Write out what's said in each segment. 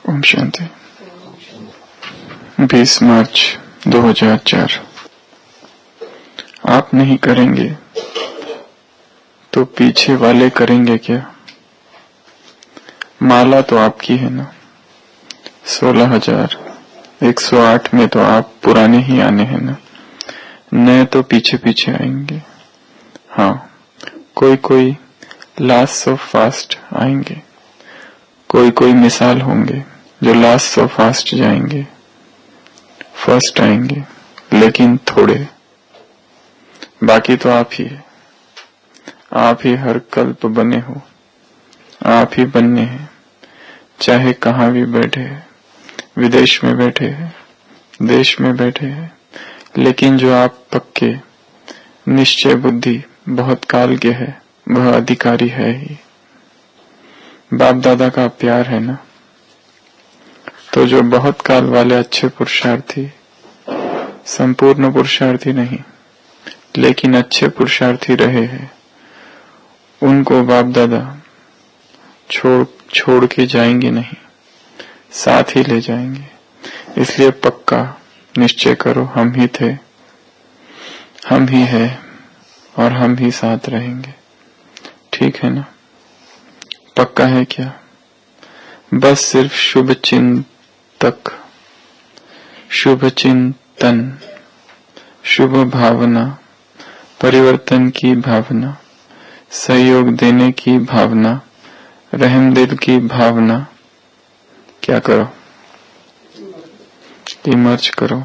ओम शांति। 20 मार्च 2004। आप नहीं करेंगे तो पीछे वाले करेंगे क्या? माला तो आपकी है ना। 16,108 में तो आप पुराने ही आने हैं ना, नए तो पीछे पीछे आएंगे। हाँ, कोई लास्ट ऑफ फास्ट आएंगे, कोई मिसाल होंगे जो लास्ट ऑफ फास्ट जाएंगे, फर्स्ट आएंगे, लेकिन थोड़े। बाकी तो आप ही है। आप ही हर कल्प बने हो, आप ही बनने हैं। चाहे कहाँ भी बैठे हैं, विदेश में बैठे हैं, देश में बैठे हैं, लेकिन जो आप पक्के निश्चय बुद्धि बहुत काल के है, वह अधिकारी है ही। बाप दादा का प्यार है ना, तो जो बहुत काल वाले अच्छे पुरुषार्थी, संपूर्ण पुरुषार्थी नहीं लेकिन अच्छे पुरुषार्थी रहे हैं, उनको बाप दादा छोड़ के जाएंगे नहीं, साथ ही ले जाएंगे। इसलिए पक्का निश्चय करो, हम ही थे, हम ही है और हम ही साथ रहेंगे। ठीक है ना? पक्का है क्या? बस सिर्फ शुभ चिंतक, शुभ चिंतन, शुभ भावना, परिवर्तन की भावना, सहयोग देने की भावना, रहम दिल की भावना क्या करो? इमर्ज करो।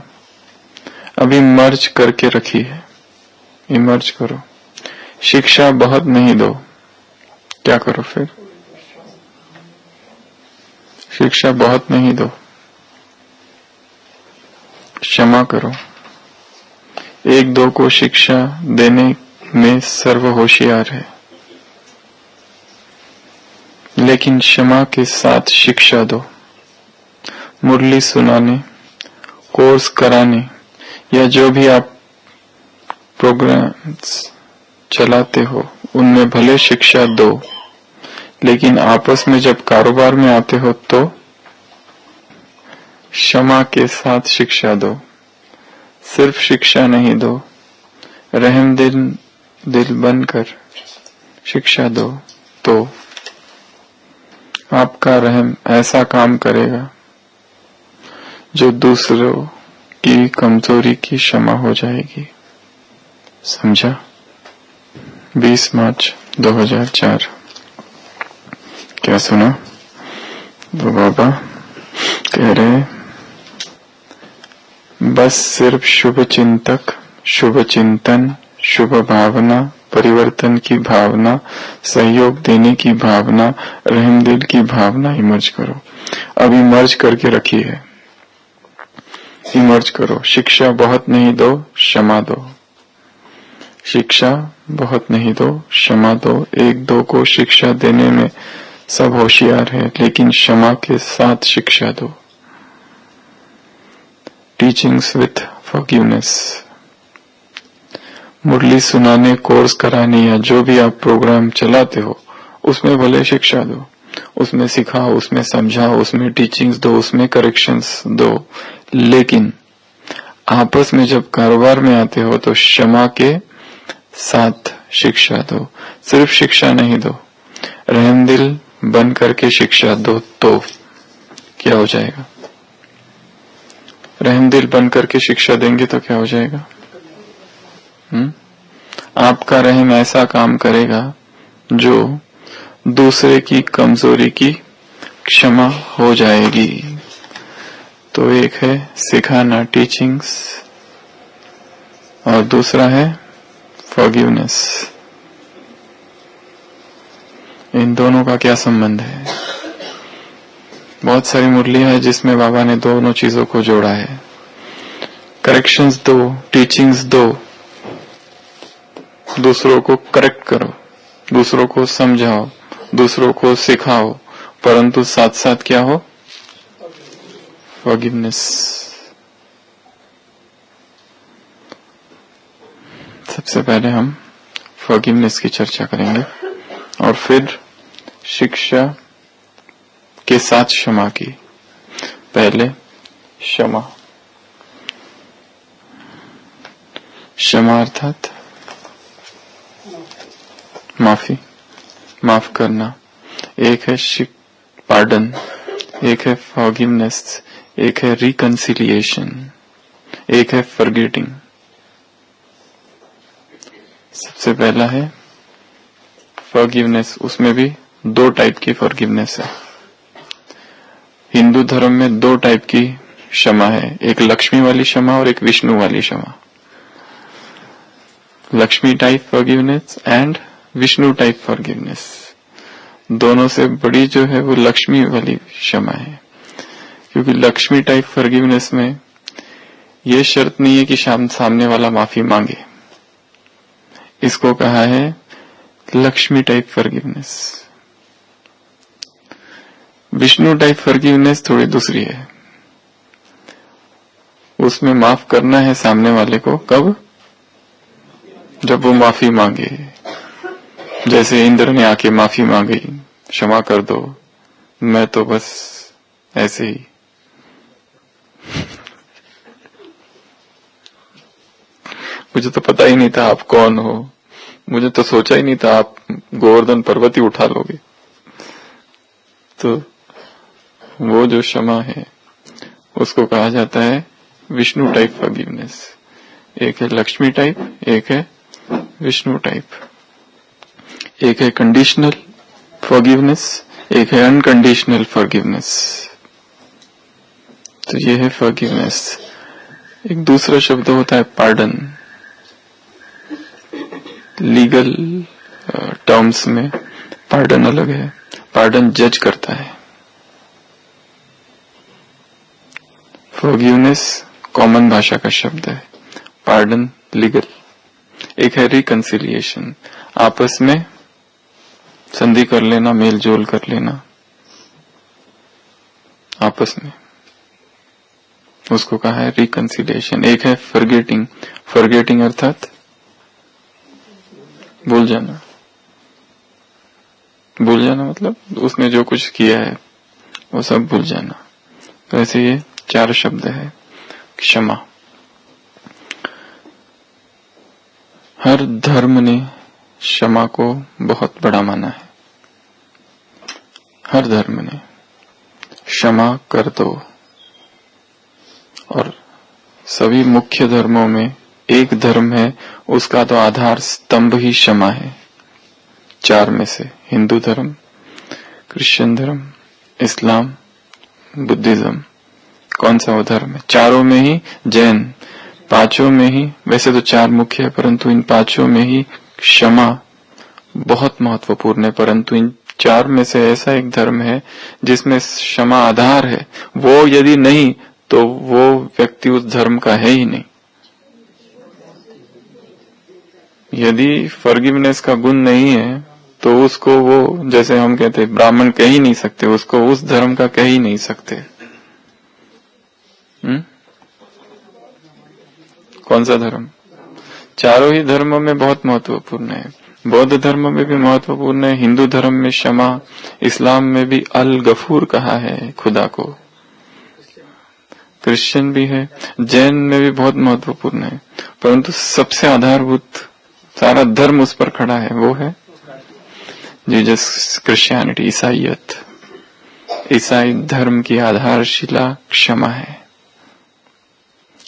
अभी मर्ज करके रखी है, इमर्ज करो। शिक्षा बहुत नहीं दो, क्या करो फिर? शिक्षा बहुत नहीं दो, क्षमा करो। एक दो को शिक्षा देने में सर्व होशियार है, लेकिन क्षमा के साथ शिक्षा दो। मुरली सुनाने, कोर्स कराने या जो भी आप प्रोग्राम्स चलाते हो, उनमें भले शिक्षा दो, लेकिन आपस में जब कारोबार में आते हो तो क्षमा के साथ शिक्षा दो। सिर्फ शिक्षा नहीं दो, रहम दिल बनकर शिक्षा दो, तो आपका रहम ऐसा काम करेगा जो दूसरों की कमजोरी की क्षमा हो जाएगी। समझा? 20 मार्च 2004। क्या सुना? तो बाबा कह रहे, बस सिर्फ शुभ चिंतक, शुभ चिंतन, शुभ भावना, परिवर्तन की भावना, सहयोग देने की भावना, रहम दिल की भावना इमर्ज करो। अब इमर्ज करके रखी है, इमर्ज करो। शिक्षा बहुत नहीं दो, क्षमा दो। शिक्षा बहुत नहीं दो, क्षमा दो। एक दो को शिक्षा देने में सब होशियार है, लेकिन क्षमा के साथ शिक्षा दो। Teachings with forgiveness. मुरली सुनाने, कोर्स कराने या जो भी आप प्रोग्राम चलाते हो, उसमें भले शिक्षा दो, उसमें सिखाओ, उसमें समझाओ, उसमें टीचिंग्स दो, उसमें करेक्शंस दो, लेकिन आपस में जब कारोबार में आते हो तो क्षमा के साथ शिक्षा दो। सिर्फ शिक्षा नहीं दो, रहम दिल बन करके शिक्षा दो, तो क्या हो जाएगा? रहम दिल बन करके शिक्षा देंगे तो क्या हो जाएगा? आपका रहम ऐसा काम करेगा जो दूसरे की कमजोरी की क्षमा हो जाएगी। तो एक है सिखाना, टीचिंग्स, और दूसरा है फॉरगिवनेस। इन दोनों का क्या संबंध है? बहुत सारी मुरलियां हैं जिसमें बाबा ने दोनों चीजों को जोड़ा है। करेक्शंस दो, टीचिंग्स दो, दूसरों को करेक्ट करो, दूसरों को समझाओ, दूसरों को सिखाओ, परंतु साथ साथ क्या हो? फॉरगिवनेस। सबसे पहले हम फॉरगिवनेस की चर्चा करेंगे और फिर शिक्षा के साथ क्षमा की। पहले क्षमा। क्षमा अर्थात माफी, माफ करना। एक है पार्डन, एक है फॉरगिवनेस, एक है रिकंसिलिएशन, एक है फॉरगेटिंग। सबसे पहला है फॉरगिवनेस। उसमें भी दो टाइप की फॉरगिवनेस है। हिंदू धर्म में दो टाइप की क्षमा है, एक लक्ष्मी वाली क्षमा और एक विष्णु वाली क्षमा। Lakshmi type forgiveness and Vishnu type forgiveness. दोनों से बड़ी जो है वो लक्ष्मी वाली क्षमा है, क्योंकि लक्ष्मी टाइप फॉरगिवनेस में ये शर्त नहीं है कि सामने वाला माफी मांगे। इसको कहा है Lakshmi type forgiveness. Vishnu type forgiveness थोड़ी दूसरी है। उसमें माफ करना है सामने वाले को, कब? जब वो माफी मांगे। जैसे इंद्र ने आके माफी मांगी, क्षमा कर दो, मैं तो बस ऐसे ही। मुझे तो पता ही नहीं था आप कौन हो, मुझे तो सोचा ही नहीं था आप गोवर्धन पर्वत ही उठा लोगे। तो वो जो क्षमा है उसको कहा जाता है विष्णु टाइप फॉरगिवनेस। एक है लक्ष्मी टाइप, एक है विष्णु टाइप। एक है कंडीशनल फॉरगिवनेस, एक है अनकंडीशनल फॉरगिवनेस। तो ये है फॉरगिवनेस। एक दूसरा शब्द होता है पार्डन। लीगल टर्म्स में पार्डन अलग है। पार्डन जज करता है, फॉरगिवनेस कॉमन भाषा का शब्द है, पार्डन लीगल। एक है रिकंसिलिएशन, आपस में संधि कर लेना, मेल जोल कर लेना आपस में, उसको कहा है रिकंसिलिएशन। एक है फॉरगेटिंग। फॉरगेटिंग अर्थात भूल जाना। भूल जाना मतलब उसने जो कुछ किया है वो सब भूल जाना। तो ऐसे ये चार शब्द है क्षमा। हर धर्म ने क्षमा को बहुत बड़ा माना है। हर धर्म ने क्षमा कर दो। और सभी मुख्य धर्मों में एक धर्म है, उसका तो आधार स्तंभ ही क्षमा है। चार में से हिंदू धर्म, क्रिश्चियन धर्म, इस्लाम, बुद्धिज्म। कौन सा वो धर्म है? चारों में ही जैन, पांचों में ही, वैसे तो चार मुख्य है परंतु इन पांचों में ही क्षमा बहुत महत्वपूर्ण है। परंतु इन चार में से ऐसा एक धर्म है जिसमें क्षमा आधार है। वो यदि नहीं तो वो व्यक्ति उस धर्म का है ही नहीं। यदि फॉरगिवनेस का गुण नहीं है तो उसको वो, जैसे हम कहते हैं ब्राह्मण कह ही नहीं सकते, उसको उस धर्म का कह ही नहीं सकते। कौन सा धर्म? चारों ही धर्मों में बहुत महत्वपूर्ण है। बौद्ध धर्म में भी महत्वपूर्ण है, हिंदू धर्म में क्षमा, इस्लाम में भी अल गफूर कहा है खुदा को, क्रिश्चियन भी है, जैन में भी बहुत महत्वपूर्ण है। परंतु सबसे आधारभूत सारा धर्म उस पर खड़ा है, वो है जीसस क्रिश्चियनिटी, ईसाईयत। ईसाई धर्म की आधारशिला क्षमा है।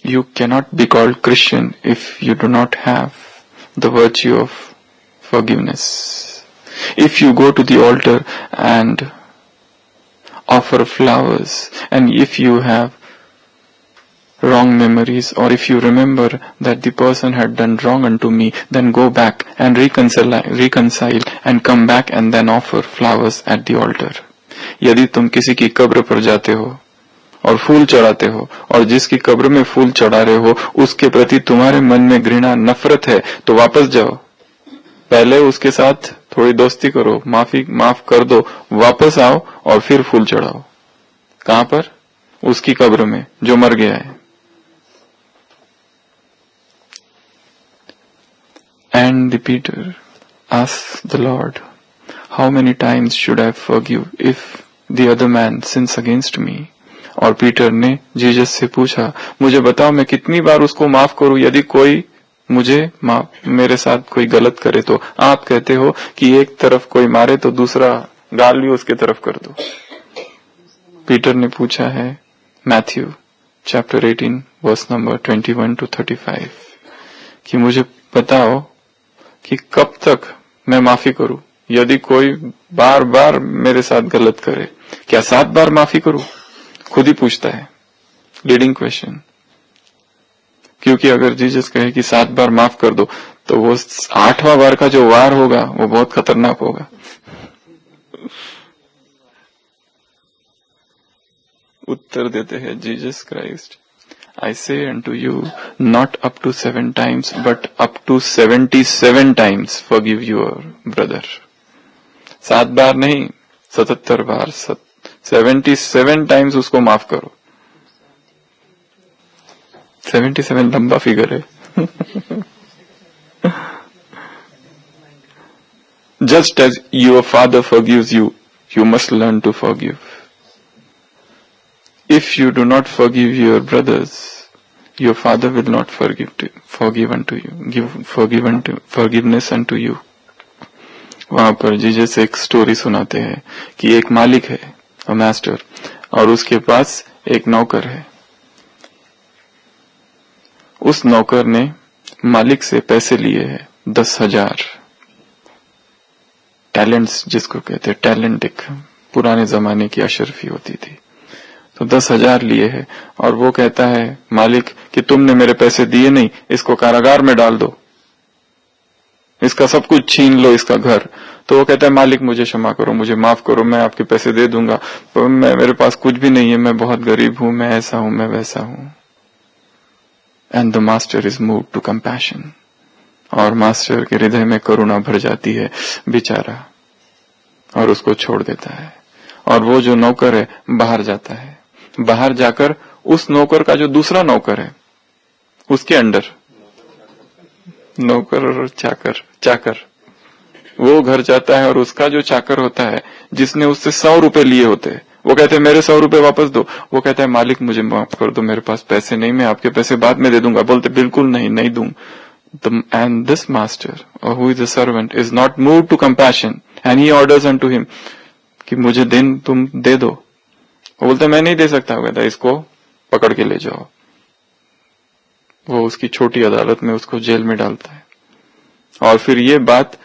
You cannot be called Christian if you do not have the virtue of forgiveness. If you go to the altar and offer flowers, and if you have wrong memories, or if you remember that the person had done wrong unto me, then go back and reconcile and come back and then offer flowers at the altar. यदि तुम किसी की कब्र पर जाते हो और फूल चढ़ाते हो और जिसकी कब्र में फूल चढ़ा रहे हो उसके प्रति तुम्हारे मन में घृणा, नफरत है, तो वापस जाओ, पहले उसके साथ थोड़ी दोस्ती करो, माफ कर दो, वापस आओ और फिर फूल चढ़ाओ। कहां पर? उसकी कब्र में जो मर गया है। And Peter asked the Lord, how many times should I forgive if the other man sins against me? और पीटर ने जीसस से पूछा, मुझे बताओ मैं कितनी बार उसको माफ करूं यदि कोई मुझे मेरे साथ कोई गलत करे तो? आप कहते हो कि एक तरफ कोई मारे तो दूसरा गाल भी उसके तरफ कर दो। पीटर ने पूछा है Matthew chapter 18 verse number 21 to 35 कि मुझे बताओ कि कब तक मैं माफी करूं यदि कोई बार बार मेरे साथ गलत करे। क्या 7 बार माफी करूं? खुद ही पूछता है, लीडिंग क्वेश्चन। क्योंकि अगर जीसस कहे कि 7 बार माफ कर दो तो वो 8वां बार का जो वार होगा वो बहुत खतरनाक होगा। उत्तर देते हैं Jesus Christ, I say unto you, not up to 7 times, but up to 77 times forgive your brother. 7 बार नहीं, 77 बार, 77 टाइम्स उसको माफ करो। 77 लंबा फिगर है। Just as your father forgives you, you must learn to forgive. If you do not forgive your brothers, your father will not forgive unto you, give forgiveness unto you. वहां पर Jesus एक story सुनाते हैं कि एक मालिक है, master, और उसके पास एक नौकर है। उस नौकर ने मालिक से पैसे लिए हैं 10,000 टैलेंट्स, जिसको कहते हैं टैलेंट, एक पुराने जमाने की अशरफी होती थी। तो 10,000 लिए है और वो कहता है मालिक कि तुमने मेरे पैसे दिए नहीं, इसको कारागार में डाल दो, इसका सब कुछ छीन लो, इसका घर। तो वो कहता है मालिक मुझे क्षमा करो, मुझे माफ करो, मैं आपके पैसे दे दूंगा, पर मेरे पास कुछ भी नहीं है, मैं बहुत गरीब हूं, मैं ऐसा हूं, मैं वैसा हूं। And the master is moved to compassion, और मास्टर के हृदय में करुणा भर जाती है बेचारा, और उसको छोड़ देता है। और वो जो नौकर है बाहर जाता है, बाहर जाकर उस नौकर का जो दूसरा नौकर है उसके अंडर, नौकर और चाकर वो घर जाता है, और उसका जो चाकर होता है जिसने उससे 100 रुपए लिए होते हैं, वो कहते हैं मेरे 100 रुपए वापस दो। वो कहता है मालिक मुझे माफ कर दो, मेरे पास पैसे नहीं, मैं आपके पैसे बाद में दे दूंगा। बोलते बिल्कुल नहीं दूं। And this master, or who is a servant, is not moved to compassion, and he orders unto him कि मुझे तुम दे दो। वो बोलते मैं नहीं दे सकता, कहता इसको पकड़ के ले जाओ। वो उसकी छोटी अदालत में उसको जेल में डालता है। और फिर ये बात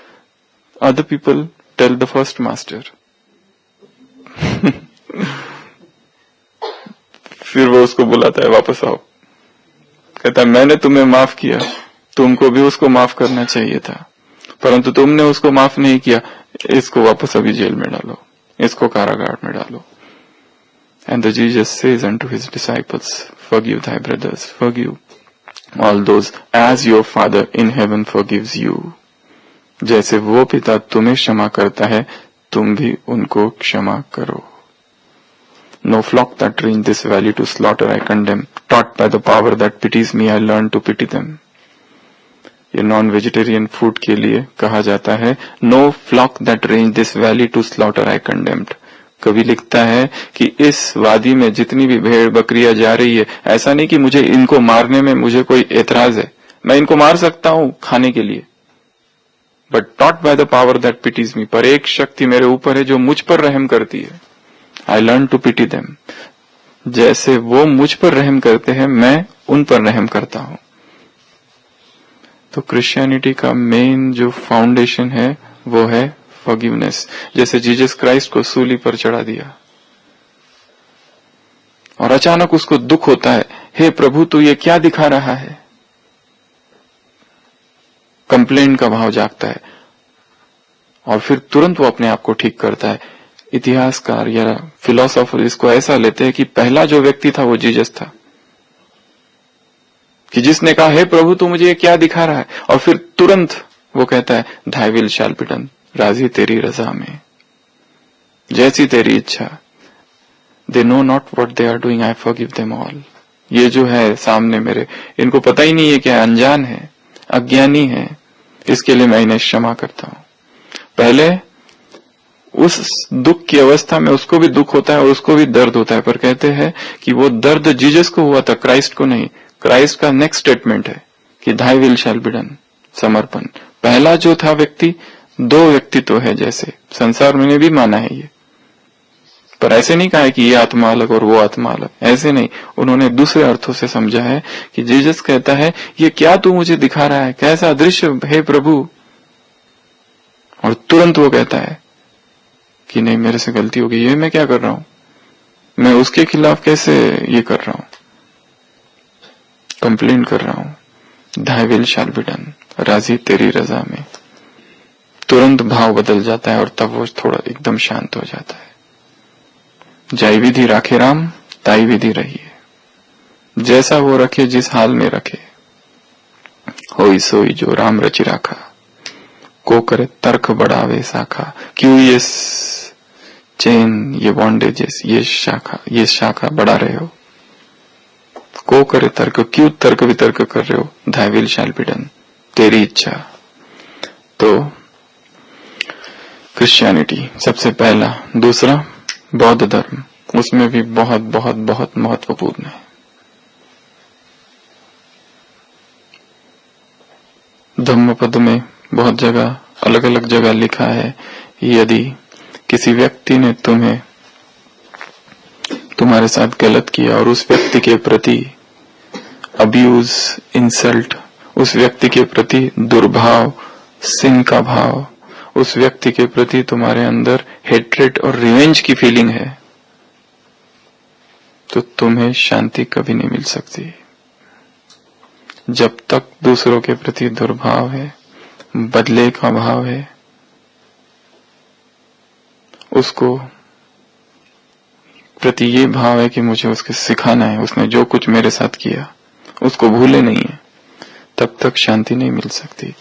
other people tell the first master। फिर वो उसको बुलाता है वापस आओ, कहता है मैंने तुम्हें माफ किया, तुमको भी उसको माफ करना चाहिए था, परंतु तुमने उसको माफ नहीं किया, इसको वापस अभी जेल में डालो, इसको कारागार में डालो। And the Jesus says unto his disciples, forgive thy brothers, forgive all those as your Father in heaven forgives you। जैसे वो पिता तुम्हें क्षमा करता है, तुम भी उनको क्षमा करो। No flock that range this valley to slaughter I condemn, taught by the power that pities me I learn to pity them। ये नॉन वेजिटेरियन फूड के लिए कहा जाता है, No flock that range this valley to slaughter I condemned। कवि लिखता है कि इस वादी में जितनी भी भेड़ बकरियां जा रही है, ऐसा नहीं कि मुझे इनको मारने में मुझे कोई एतराज है, मैं इनको मार सकता हूं खाने के लिए, but taught by the power that pities me, पर एक शक्ति मेरे ऊपर है जो मुझ पर रहम करती है। I learn to pity them, जैसे वो मुझ पर रहम करते हैं मैं उन पर रहम करता हूं। तो क्रिश्चियनिटी का मेन जो फाउंडेशन है वो है फॉरगिवनेस। जैसे जीसस क्राइस्ट को सूली पर चढ़ा दिया और अचानक उसको दुख होता है, हे प्रभु तू ये क्या दिखा रहा है, कंप्लेंट का भाव जागता है, और फिर तुरंत वो अपने आप को ठीक करता है। इतिहासकार या फिलोसोफर इसको ऐसा लेते हैं कि पहला जो व्यक्ति था वो जीसस था, कि जिसने कहा हे प्रभु तू मुझे ये क्या दिखा रहा है, और फिर तुरंत वो कहता है thy will shall be done, राजी तेरी रजा में, जैसी तेरी इच्छा। They know not what they are doing, I forgive them all. ये जो है सामने मेरे, इनको पता ही नहीं है क्या, अनजान है, अज्ञानी है, इसके लिए मैं इन्हें क्षमा करता हूं। पहले उस दुख की अवस्था में उसको भी दुख होता है और उसको भी दर्द होता है, पर कहते हैं कि वो दर्द जीसस को हुआ था, क्राइस्ट को नहीं। क्राइस्ट का नेक्स्ट स्टेटमेंट है कि thy will shall be done, समर्पण। पहला जो था व्यक्ति, दो व्यक्ति तो है, जैसे संसार मैंने भी माना है ये, पर ऐसे नहीं कहा है कि ये आत्मा अलग और वो आत्मा अलग, ऐसे नहीं। उन्होंने दूसरे अर्थों से समझा है कि जीसस कहता है ये क्या तू मुझे दिखा रहा है, कैसा दृश्य है प्रभु, और तुरंत वो कहता है कि नहीं मेरे से गलती हो गई, ये मैं क्या कर रहा हूं, मैं उसके खिलाफ कैसे ये कर रहा हूं, कंप्लेन कर रहा हूं। Thy will shall be done, राजी तेरी रजा में। तुरंत भाव बदल जाता है और तब वो थोड़ा एकदम शांत हो जाता है। जाई विधि राखे राम, ताई विधि रहिए, जैसा वो रखे जिस हाल में रखे, होई सोई जो राम रचि राखा, को करे तर्क बढ़ावे शाखा। क्यों ये चेन, ये बॉन्डेजेस, ये शाखा बढ़ा रहे हो, को करे तर्क, क्यों तर्क वितर्क कर रहे हो, thy will shall be done, तेरी इच्छा। तो क्रिश्चियनिटी सबसे पहला। दूसरा बौद्ध धर्म, उसमें भी बहुत बहुत बहुत महत्वपूर्ण है। धम्मपद में बहुत जगह, अलग अलग जगह लिखा है, यदि किसी व्यक्ति ने तुम्हारे साथ गलत किया और उस व्यक्ति के प्रति अब्यूज, इंसल्ट, उस व्यक्ति के प्रति दुर्भाव, सिन का भाव, उस व्यक्ति के प्रति तुम्हारे अंदर हेट्रेट और रिवेंज की फीलिंग है, तो तुम्हें शांति कभी नहीं मिल सकती। जब तक दूसरों के प्रति दुर्भाव है, बदले का भाव है, उसको प्रति ये भाव है कि मुझे उसके सिखाना है, उसने जो कुछ मेरे साथ किया उसको भूले नहीं है, तब तक शांति नहीं मिल सकती।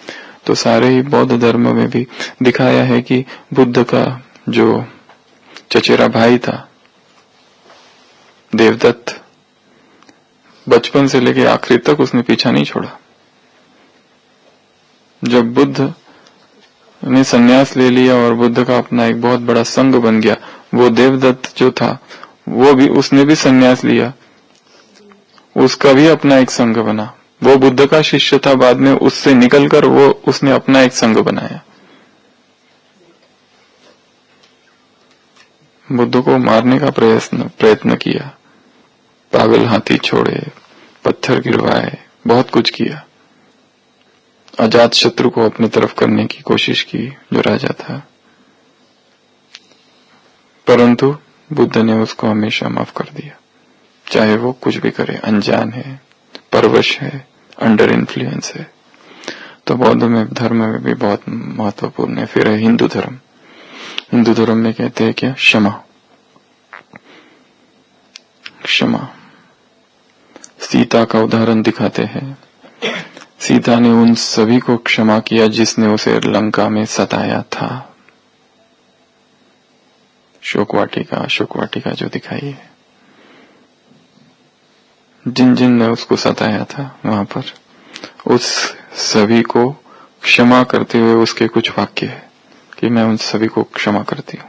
तो सारे ही बौद्ध धर्म में भी दिखाया है कि बुद्ध का जो चचेरा भाई था देवदत्त, बचपन से लेके आखिरी तक उसने पीछा नहीं छोड़ा। जब बुद्ध ने संन्यास ले लिया और बुद्ध का अपना एक बहुत बड़ा संघ बन गया, वो देवदत्त जो था वो भी, उसने भी संन्यास लिया, उसका भी अपना एक संघ बना। वो बुद्ध का शिष्य था, बाद में उससे निकलकर वो उसने अपना एक संघ बनाया। बुद्ध को मारने का प्रयत्न किया, पागल हाथी छोड़े, पत्थर गिरवाए, बहुत कुछ किया। अजात शत्रु को अपनी तरफ करने की कोशिश की, जो राजा था, परंतु बुद्ध ने उसको हमेशा माफ कर दिया, चाहे वो कुछ भी करे, अनजान है, परवश है, अंडर इन्फ्लुएंस है। तो बौद्ध में धर्म में भी बहुत महत्वपूर्ण है। फिर है हिंदू धर्म। हिंदू धर्म में कहते हैं क्या, क्षमा। क्षमा, सीता का उदाहरण दिखाते हैं। सीता ने उन सभी को क्षमा किया जिसने उसे लंका में सताया था। शोक वाटिका जो दिखाई है, जिन जिन ने उसको सताया था वहां पर, उस सभी को क्षमा करते हुए उसके कुछ वाक्य है कि मैं उन सभी को क्षमा करती हूं।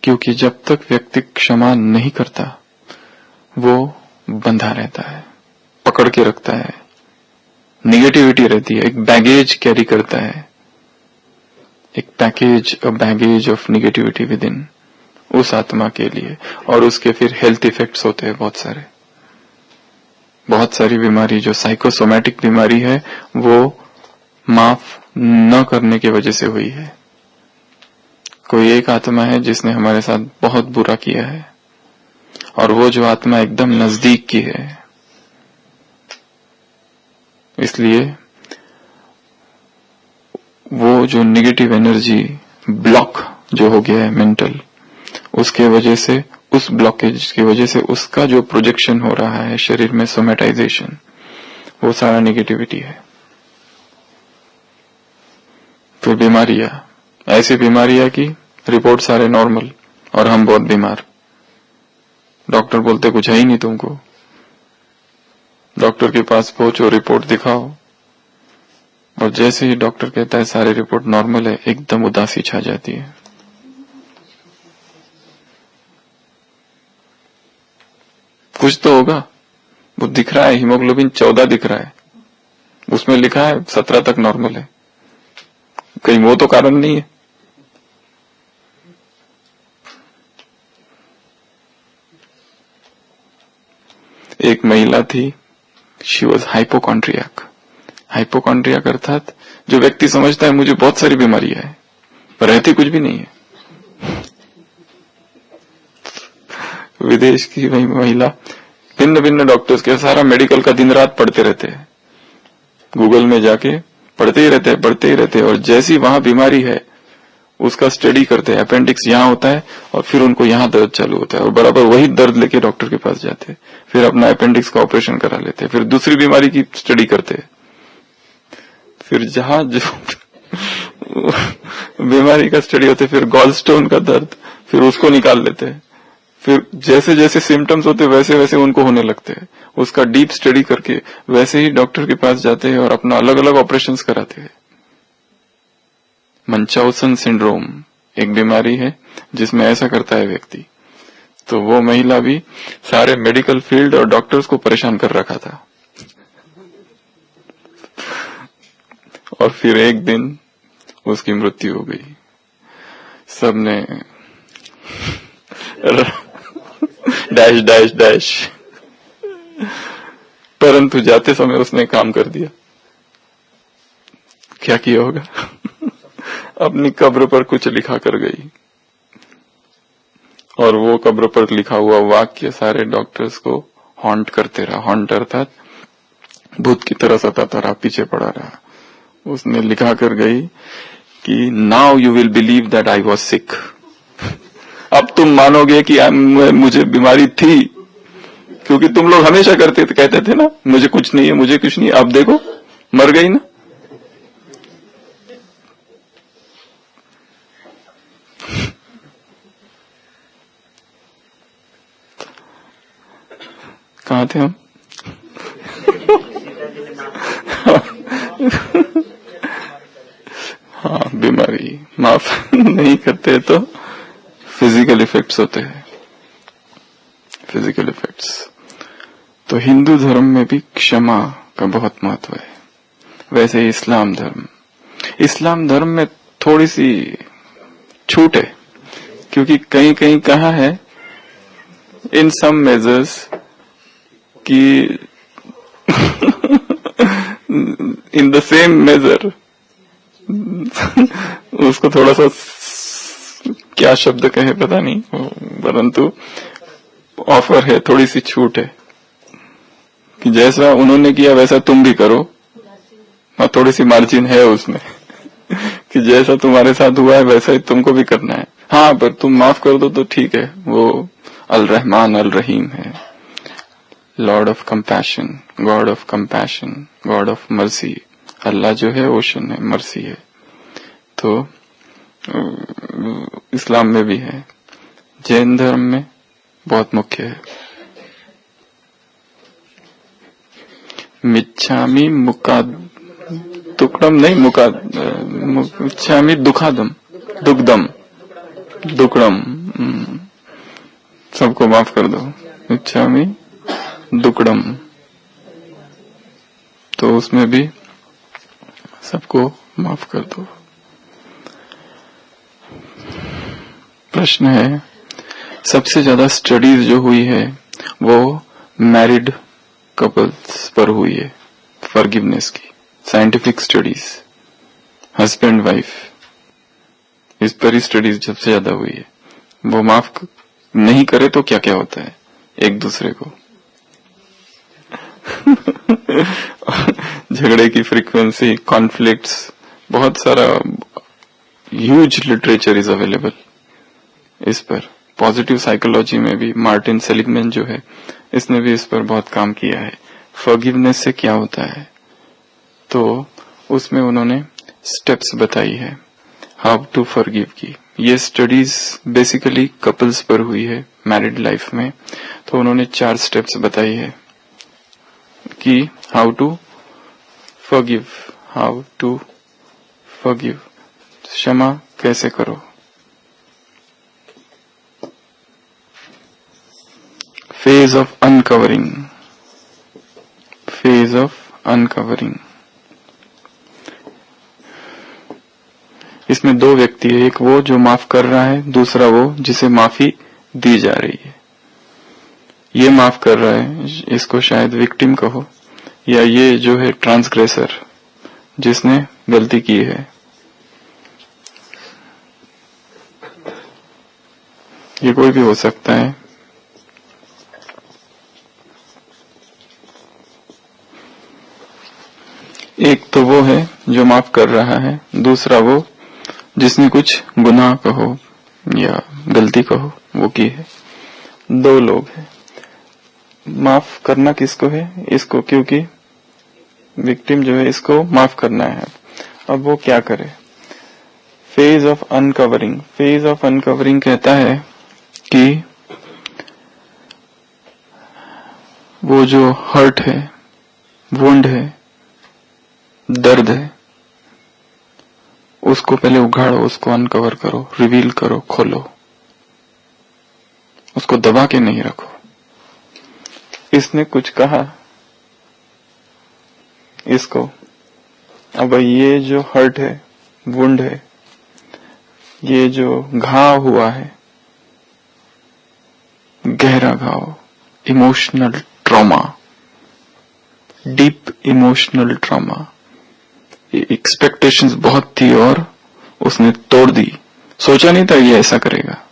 क्योंकि जब तक व्यक्ति क्षमा नहीं करता वो बंधा रहता है, पकड़ के रखता है, निगेटिविटी रहती है, एक बैगेज कैरी करता है, एक baggage of negativity with in उस आत्मा के लिए, और उसके फिर हेल्थ इफेक्ट्स होते हैं बहुत सारी बीमारी जो साइकोसोमैटिक बीमारी है वो माफ न करने की वजह से हुई है। कोई एक आत्मा है जिसने हमारे साथ बहुत बुरा किया है और वो जो आत्मा एकदम नजदीक की है, इसलिए वो जो नेगेटिव एनर्जी ब्लॉक जो हो गया है मेंटल, उसके वजह से, उस ब्लॉकेज की वजह से उसका जो प्रोजेक्शन हो रहा है शरीर में, सोमेटाइजेशन, वो सारा नेगेटिविटी है। फिर बीमारियां, ऐसी बीमारियां की रिपोर्ट सारे नॉर्मल और हम बहुत बीमार। डॉक्टर बोलते कुछ है ही नहीं तुमको, डॉक्टर के पास पहुंचो, रिपोर्ट दिखाओ, और जैसे ही डॉक्टर कहता है सारी रिपोर्ट नॉर्मल है, एकदम उदासी छा जाती है। कुछ तो होगा, वो दिख रहा है हीमोग्लोबिन 14 दिख रहा है, उसमें लिखा है 17 तक नॉर्मल है, कहीं वो तो कारण नहीं है। एक महिला थी, शी वॉज हाइपोकॉन्ड्रियाक। हाइपोकॉन्ड्रियाक अर्थात जो व्यक्ति समझता है मुझे बहुत सारी बीमारियां है, पर रहती कुछ भी नहीं है। विदेश की वही महिला भिन्न भिन्न डॉक्टर्स के सारा मेडिकल का दिन रात पढ़ते रहते हैं, गूगल में जाके पढ़ते ही रहते हैं, और जैसी वहां बीमारी है उसका स्टडी करते हैं। अपेंडिक्स यहाँ होता है और फिर उनको यहाँ दर्द चालू होता है, और बराबर वही दर्द लेके डॉक्टर के पास जाते हैं, फिर अपना अपेंडिक्स का ऑपरेशन करा लेते हैं, फिर दूसरी बीमारी की स्टडी करते हैं, फिर जहां जो बीमारी का स्टडी होते फिर गॉल स्टोन का दर्द, फिर उसको निकाल लेते हैं, फिर जैसे जैसे सिम्टम्स होते वैसे वैसे उनको होने लगते हैं, उसका डीप स्टडी करके वैसे ही डॉक्टर के पास जाते हैं और अपना अलग अलग ऑपरेशंस कराते हैं। मंचाउसन सिंड्रोम एक बीमारी है जिसमें ऐसा करता है व्यक्ति। तो वो महिला भी सारे मेडिकल फील्ड और डॉक्टर्स को परेशान कर रखा था, और फिर एक दिन उसकी मृत्यु हो गई। सबने डैश डैश डैश, परंतु जाते समय उसने काम कर दिया। क्या किया होगा? अपनी कब्र पर कुछ लिखा कर गई, और वो कब्र पर लिखा हुआ वाक्य सारे डॉक्टर्स को हॉन्ट करते रहा। हॉन्ट अर्थात भूत की तरह सताता रहा, पीछे पड़ा रहा। उसने लिखा कर गई कि now you will believe that I was sick. अब तुम मानोगे कि मुझे बीमारी थी, क्योंकि तुम लोग हमेशा कहते थे ना मुझे कुछ नहीं है, मुझे कुछ नहीं है। अब देखो मर गई ना। कहाँ थे हम? हाँ, बीमारी माफ नहीं करते तो फिजिकल इफेक्ट्स होते हैं, फिजिकल इफेक्ट्स। तो हिंदू धर्म में भी क्षमा का बहुत महत्व है। वैसे इस्लाम धर्म में थोड़ी सी छूट है, क्योंकि कहीं कहीं कहा है इन सम मेजर्स कि इन द सेम मेजर, उसको थोड़ा सा क्या शब्द कहे पता नहीं, परंतु ऑफर है, थोड़ी सी छूट है कि जैसा उन्होंने किया वैसा तुम भी करो। हाँ, थोड़ी सी मार्जिन है उसमें कि जैसा तुम्हारे साथ हुआ है वैसा ही तुमको भी करना है। हाँ, पर तुम माफ कर दो तो ठीक है। वो अल रहमान अल रहीम है, lord of compassion, god of compassion, god of mercy. Allah जो है ओशन है, मर्सी है। तो इस्लाम में भी है, जैन धर्म में बहुत मुख्य है। मिच्छामी तुकडम नहीं, मिच्छामी दुखादम, दुग्धम, दुकड़म, सबको माफ कर दो। मिच्छामी दुकड़म, तो उसमें भी सबको माफ कर दो। प्रश्न है, सबसे ज्यादा स्टडीज जो हुई है वो मैरिड कपल्स पर हुई है, फॉरगिवनेस की साइंटिफिक स्टडीज, हस्बैंड वाइफ, इस पर ही स्टडीज सबसे ज्यादा हुई है। वो माफ नहीं करे तो क्या क्या होता है एक दूसरे को झगड़े की फ्रीक्वेंसी, कॉन्फ्लिक्ट्स, बहुत सारा ह्यूज लिटरेचर इज अवेलेबल इस पर। पॉजिटिव साइकोलॉजी में भी मार्टिन सेलिगमैन जो है, इसने भी इस पर बहुत काम किया है। फॉरगिवनेस से क्या होता है, तो उसमें उन्होंने स्टेप्स बताई है हाउ टू फॉरगिव की। ये स्टडीज बेसिकली कपल्स पर हुई है मैरिड लाइफ में। तो उन्होंने 4 स्टेप्स बताई है कि how to forgive, how to forgive, क्षमा कैसे करो। Phase of uncovering, phase of uncovering. इसमें दो व्यक्ति है, एक वो जो माफ कर रहा है, दूसरा वो जिसे माफी दी जा रही है। ये माफ कर रहा है, इसको शायद विक्टिम कहो, या ये जो है ट्रांसग्रेसर जिसने गलती की है। ये कोई भी हो सकता है। एक तो वो है जो माफ कर रहा है, दूसरा वो जिसने कुछ गुनाह कहो या गलती कहो वो की है। दो लोग हैं। माफ करना किसको है? इसको, क्योंकि विक्टिम जो है इसको माफ करना है। अब वो क्या करे? Phase of uncovering, phase of uncovering कहता है कि वो जो हर्ट है, वुंड है, दर्द है, उसको पहले उघाड़ो, उसको अनकवर करो, रिवील करो, खोलो, उसको दबा के नहीं रखो। इसने कुछ कहा इसको, अब ये जो हर्ट है, वुंड है, ये जो घाव हुआ है, गहरा घाव, emotional trauma, deep emotional trauma, expectations बहुत थी और उसने तोड़ दी। सोचा नहीं था ये ऐसा करेगा,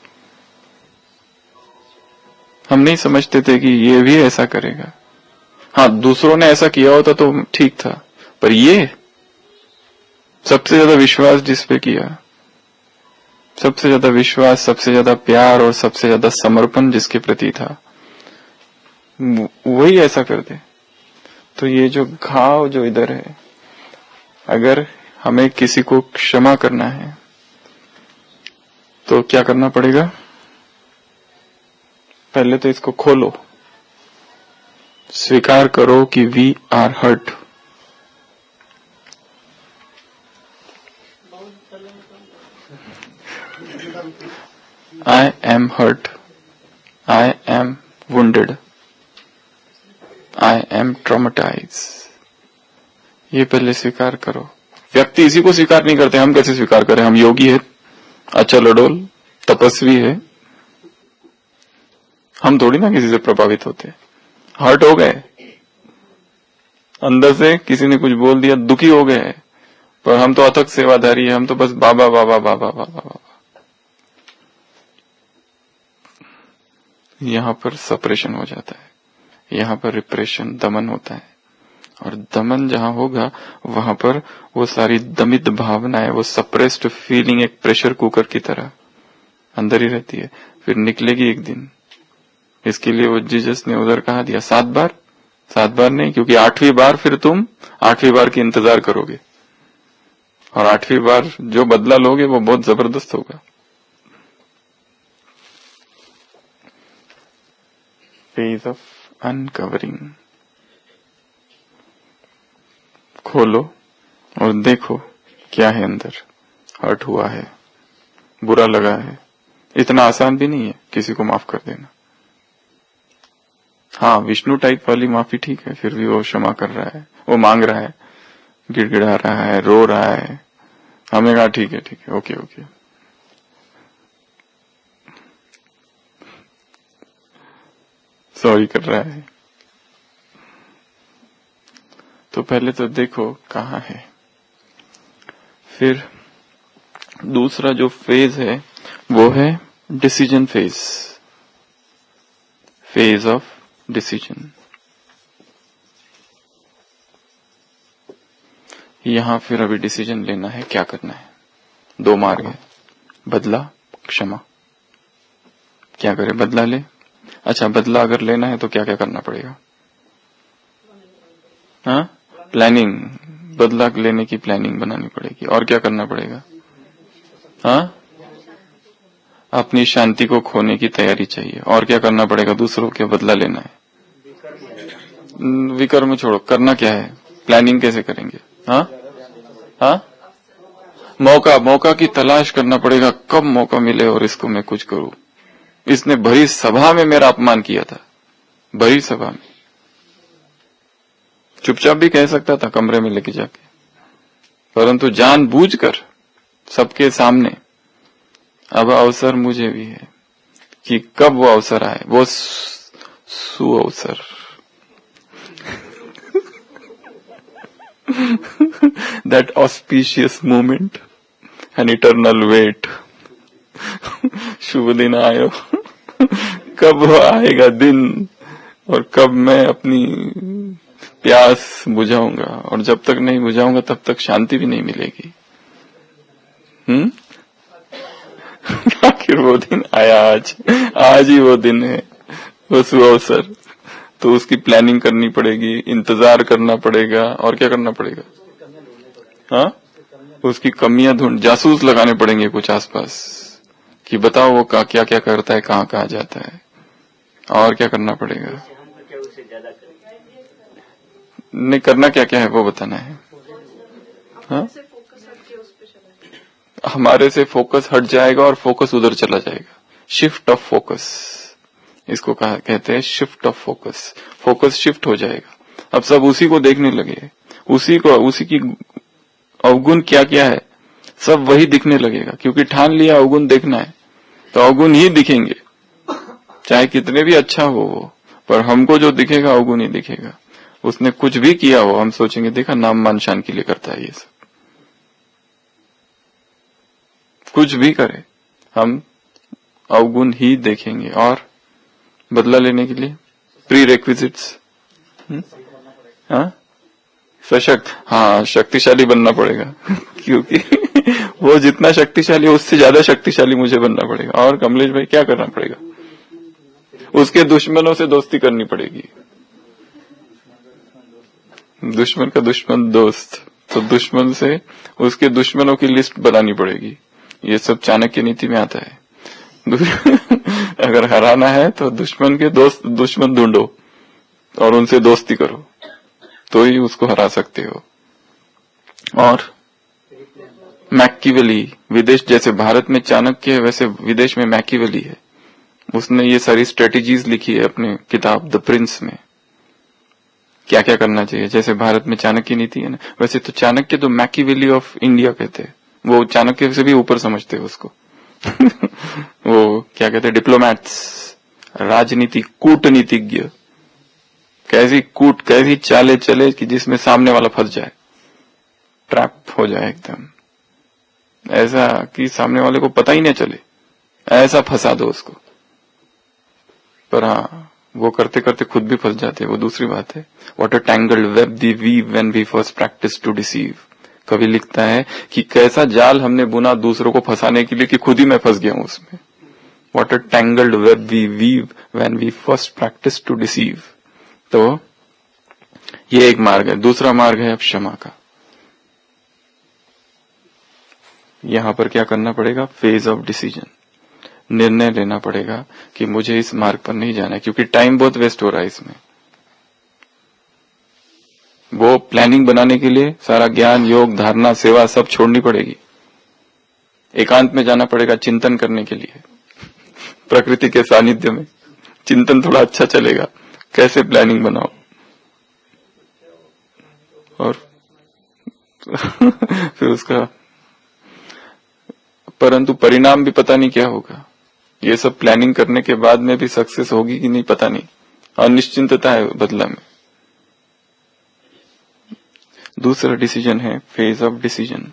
हम नहीं समझते थे कि ये भी ऐसा करेगा। हाँ, दूसरों ने ऐसा किया होता तो ठीक था, पर ये सबसे ज्यादा विश्वास जिस पे किया, सबसे ज्यादा विश्वास, सबसे ज्यादा प्यार और सबसे ज्यादा समर्पण जिसके प्रति था, वही ऐसा कर दे। तो ये जो घाव जो इधर है, अगर हमें किसी को क्षमा करना है तो क्या करना पड़ेगा? पहले तो इसको खोलो, स्वीकार करो कि we are hurt. I am hurt, I am wounded, I am traumatise. ये पहले स्वीकार करो। व्यक्ति इसी को स्वीकार नहीं करते, हम कैसे स्वीकार करें? हम योगी है, अचल अडोल तपस्वी है, हम थोड़ी ना किसी से प्रभावित होते। हर्ट हो गए, अंदर से किसी ने कुछ बोल दिया, दुखी हो गए, पर हम तो अथक सेवाधारी है, हम तो बस बाबा बाबा बाबा बाबा बाबा। यहां पर सप्रेशन हो जाता है, यहां पर रिप्रेशन, दमन होता है। और दमन जहां होगा वहां पर वो सारी दमित भावनाएं, वो सप्रेस्ड फीलिंग एक प्रेशर कुकर की तरह अंदर ही रहती है, फिर निकलेगी एक दिन। इसके लिए वो जीसस ने उधर कहा दिया 7 बार, 7 बार नहीं, क्योंकि 8वीं बार फिर तुम 8वीं बार की इंतजार करोगे, और 8वीं बार जो बदला लोगे वो बहुत जबरदस्त होगा। फेज ऑफ अनकवरिंग, खोलो और देखो क्या है अंदर। हर्ट हुआ है, बुरा लगा है, इतना आसान भी नहीं है किसी को माफ कर देना। हाँ, विष्णु टाइप वाली माफी ठीक है, फिर भी वो क्षमा कर रहा है, वो मांग रहा है, गिड़गिड़ा रहा है, रो रहा है, हमने कहा ठीक है ठीक है, ओके ओके। सॉरी कर रहा है। तो पहले तो देखो कहाँ है। फिर दूसरा जो फेज है वो है decision phase, phase of decision. यहां फिर अभी डिसीजन लेना है, क्या करना है। 2 मार्ग है, बदला, क्षमा। क्या करे? बदला ले। अच्छा, बदला अगर लेना है तो क्या क्या करना पड़ेगा? हाँ, प्लानिंग, बदला लेने की प्लानिंग बनानी पड़ेगी। और क्या करना पड़ेगा? हाँ, अपनी शांति को खोने की तैयारी चाहिए। और क्या करना पड़ेगा? दूसरों के बदला लेना है। विकर्म छोड़ो, करना क्या है? प्लानिंग कैसे करेंगे? हाँ, हाँ, मौका की तलाश करना पड़ेगा, कब मौका मिले और इसको मैं कुछ करूं। इसने भरी सभा में मेरा अपमान किया था, भरी सभा में। चुपचाप भी कह सकता था कमरे में लेके जाके, परंतु जानबूझकर सबके सामने। अब अवसर मुझे भी है कि कब वो अवसर आए, वो सुअवसर। That auspicious moment, an eternal wait. शुभ दिन आयो। कब वो आएगा दिन और कब मैं अपनी प्यास बुझाऊंगा, और जब तक नहीं बुझाऊंगा तब तक शांति भी नहीं मिलेगी। आखिर वो दिन आया, आज ही वो दिन है, वो सुअवसर। तो उसकी प्लानिंग करनी पड़ेगी, इंतजार करना पड़ेगा, और क्या करना पड़ेगा? हाँ, उसकी कमियां ढूंढ, जासूस लगाने पड़ेंगे कुछ आसपास कि बताओ वो क्या क्या करता है, कहाँ कहाँ जाता है, और क्या करना पड़ेगा। नहीं, करना क्या क्या है वो बताना है। हाँ, हमारे से फोकस हट जाएगा और फोकस उधर चला जाएगा। शिफ्ट ऑफ फोकस, इसको कहते हैं shift of focus. Focus shift हो जाएगा, अब सब उसी को देखने लगे, उसी की अवगुण क्या क्या है सब वही दिखने लगेगा, क्योंकि ठान लिया अवगुण देखना है तो अवगुण ही दिखेंगे, चाहे कितने भी अच्छा हो वो, पर हमको जो दिखेगा अवगुण ही दिखेगा। उसने कुछ भी किया हो हम सोचेंगे देखा नाम मान शान के लिए करता है ये सब, कुछ भी करे हम अवगुण ही देखेंगे। और बदला लेने के लिए प्री रेक्विजिट्स, हाँ, सशक्त, हाँ, शक्तिशाली बनना पड़ेगा। क्योंकि वो जितना शक्तिशाली है उससे ज्यादा शक्तिशाली मुझे बनना पड़ेगा। और कमलेश भाई क्या करना पड़ेगा? उसके दुश्मनों से दोस्ती करनी पड़ेगी। दुश्मन का दुश्मन दोस्त, तो दुश्मन से उसके दुश्मनों की लिस्ट बनानी पड़ेगी। ये सब चाणक्य नीति में आता है। अगर हराना है तो दुश्मन के दुश्मन ढूंढो और उनसे दोस्ती करो, तो ही उसको हरा सकते हो। और मैकिवेली, विदेश जैसे भारत में चाणक्य है वैसे विदेश में मैकिवेली है। उसने ये सारी स्ट्रेटेजीज लिखी है अपने किताब द प्रिंस में, क्या क्या करना चाहिए। जैसे भारत में चाणक्य नीति है ना, वैसे तो चाणक्य तो मैकिवेली ऑफ इंडिया कहते हैं, वो चाणक्य से भी ऊपर समझते हैं उसको। वो क्या कहते हैं, डिप्लोमैट्स, राजनीति, कूटनीतिज्ञ। कैसी चाले चले कि जिसमें सामने वाला फंस जाए, ट्रैप हो जाए एकदम, ऐसा कि सामने वाले को पता ही नहीं चले, ऐसा फंसा दो उसको। पर हाँ, वो करते करते खुद भी फंस जाते हैं, वो दूसरी बात है। What a tangled web we weave when we first practise to deceive. कवि लिखता है कि कैसा जाल हमने बुना दूसरों को फंसाने के लिए कि खुद ही मैं फंस गया हूं उसमें। What a tangled web we weave when we first practise to deceive. तो ये एक मार्ग है। दूसरा मार्ग है अब क्षमा का। यहां पर क्या करना पड़ेगा? फेज ऑफ डिसीजन, निर्णय लेना पड़ेगा कि मुझे इस मार्ग पर नहीं जाना है, क्योंकि टाइम बहुत वेस्ट हो रहा है इसमें। वो प्लानिंग बनाने के लिए सारा ज्ञान, योग, धारणा, सेवा सब छोड़नी पड़ेगी। एकांत में जाना पड़ेगा चिंतन करने के लिए, प्रकृति के सानिध्य में। चिंतन थोड़ा अच्छा चलेगा, कैसे प्लानिंग बनाओ। और फिर उसका परंतु परिणाम भी पता नहीं क्या होगा। ये सब प्लानिंग करने के बाद में भी सक्सेस होगी कि नहीं पता नहीं, अनिश्चितता है बदला में। दूसरा डिसीजन है phase of decision.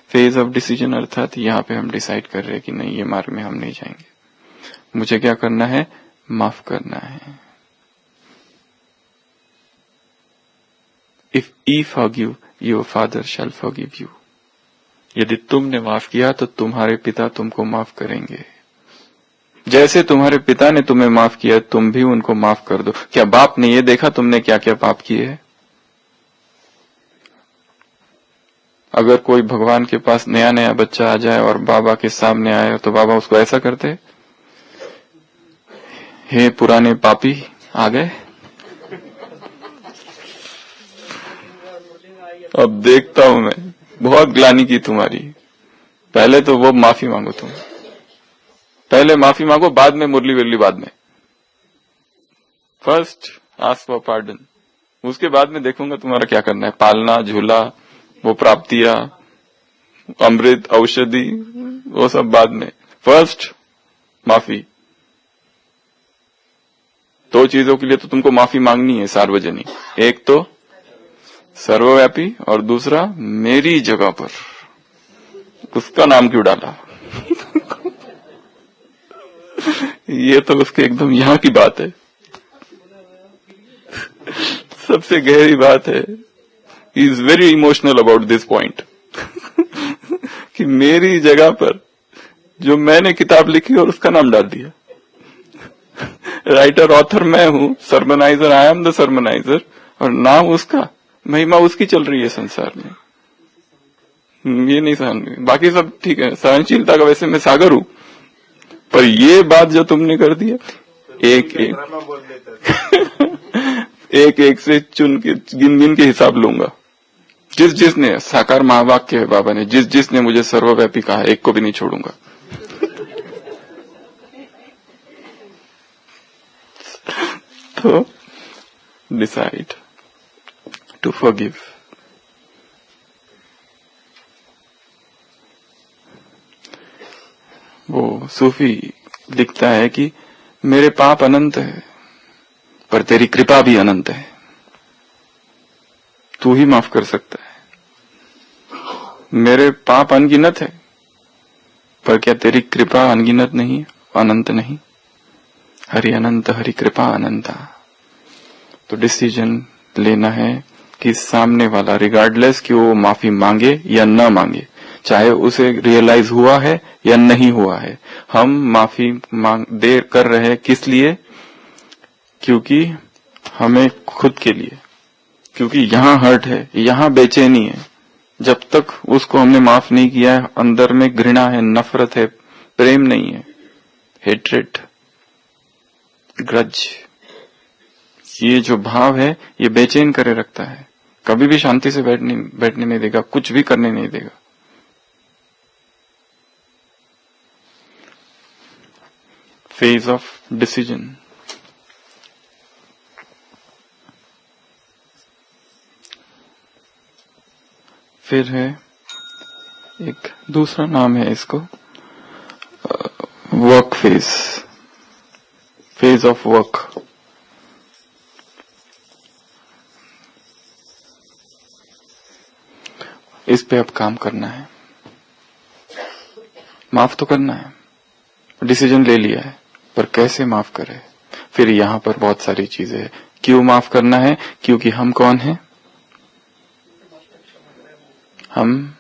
Phase of decision अर्थात यहाँ पे हम डिसाइड कर रहे हैं कि नहीं, ये मार्ग में हम नहीं जाएंगे। मुझे क्या करना है? माफ करना है। If ye forgive, your father shall forgive you. यदि तुमने माफ किया तो तुम्हारे पिता तुमको माफ करेंगे। जैसे तुम्हारे पिता ने तुम्हें माफ किया, तुम भी उनको माफ कर दो। क्या बाप ने ये देखा तुमने क्या क्या पाप किए हैं? अगर कोई भगवान के पास नया नया बच्चा आ जाए और बाबा के सामने आए तो बाबा उसको ऐसा करते, हे पुराने पापी आ गए, अब देखता हूं मैं बहुत ग्लानि की तुम्हारी, पहले तो वो माफी मांगो तुम, पहले माफी मांगो, बाद में मुरली विरली बाद में। फर्स्ट आस्क फॉर पार्डन, उसके बाद में देखूंगा तुम्हारा क्या करना है, पालना, झूला, वो प्राप्तियां, अमृत, औषधि, वो सब बाद में। फर्स्ट माफी। दो चीजों के लिए तो तुमको माफी मांगनी है सार्वजनिक, एक तो सर्वव्यापी और दूसरा मेरी जगह पर, उसका नाम क्यों डाला? ये तो उसके एकदम यहाँ की बात है, सबसे गहरी बात है। He is very emotional about this point कि मेरी जगह पर जो मैंने किताब लिखी और उसका नाम डाल दिया। राइटर ऑथर मैं हूं, सर्मनाइजर आई एम द सर्मनाइजर, और नाम उसका, महिमा उसकी चल रही है संसार में। ये नहीं सहन, बाकी सब ठीक है, सहनशीलता का वैसे मैं सागर हूं, पर ये बात जो तुमने कर दी है, एक एक एक से चुन के गिन गिन के हिसाब लूंगा। जिस जिसने, साकार महावाक्य है बाबा ने, जिस जिसने मुझे सर्वव्यापी कहा, एक को भी नहीं छोड़ूंगा। तो डिसाइड टू फॉरगिव। वो सूफी लिखता है कि मेरे पाप अनंत है, पर तेरी कृपा भी अनंत है, तू ही माफ कर सकता है। मेरे पाप अनगिनत है, पर क्या तेरी कृपा अनगिनत नहीं, अनंत नहीं? हरि अनंत, हरि कृपा अनंता। तो डिसीजन लेना है कि सामने वाला, रिगार्डलेस कि वो माफी मांगे या न मांगे, चाहे उसे रियलाइज हुआ है या नहीं हुआ है, हम माफी मांग दे कर रहे हैं किस लिए? क्योंकि हमें खुद के लिए, क्योंकि यहाँ हर्ट है, यहाँ बेचैनी है। जब तक उसको हमने माफ नहीं किया है, अंदर में घृणा है, नफरत है, प्रेम नहीं है, हेट्रेड, ग्रज, ये जो भाव है ये बेचैन करे रखता है, कभी भी शांति से बैठने नहीं देगा, कुछ भी करने नहीं देगा। Phase of decision. फिर है एक दूसरा नाम है इसको, work phase, phase of work. इस पे अब काम करना है, माफ तो करना है, डिसीजन ले लिया है, पर कैसे माफ करें? फिर यहाँ पर बहुत सारी चीजें हैं। क्यों माफ करना है? क्योंकि हम कौन हैं? हम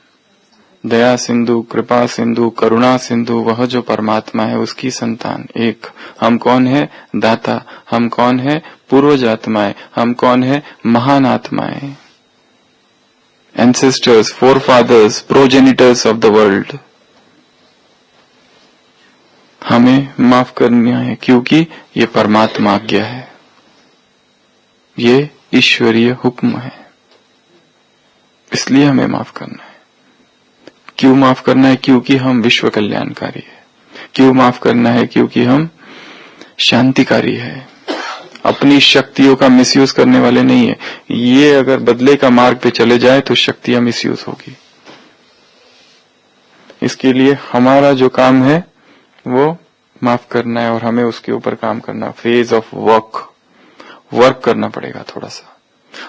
दया सिंधु, कृपा सिंधु, करुणा सिंधु, वह जो परमात्मा है उसकी संतान। एक हम कौन है? दाता। हम कौन है? पूर्वज आत्माएं। हम कौन है? महान आत्माएं, ancestors, forefathers, प्रोजेनिटर्स of the world. हमें माफ करना है क्योंकि ये परमात्मा आज्ञा है, ये ईश्वरीय हुक्म है, इसलिए हमें माफ करना है। क्यों माफ करना है? क्योंकि हम विश्व कल्याणकारी है। क्यों माफ करना है? क्योंकि हम शांतिकारी है, अपनी शक्तियों का मिसयूज करने वाले नहीं है। ये अगर बदले का मार्ग पे चले जाए तो शक्तियां मिसयूज होगी। इसके लिए हमारा जो काम है वो माफ करना है और हमें उसके ऊपर काम करना। फेज ऑफ वर्क करना पड़ेगा थोड़ा सा।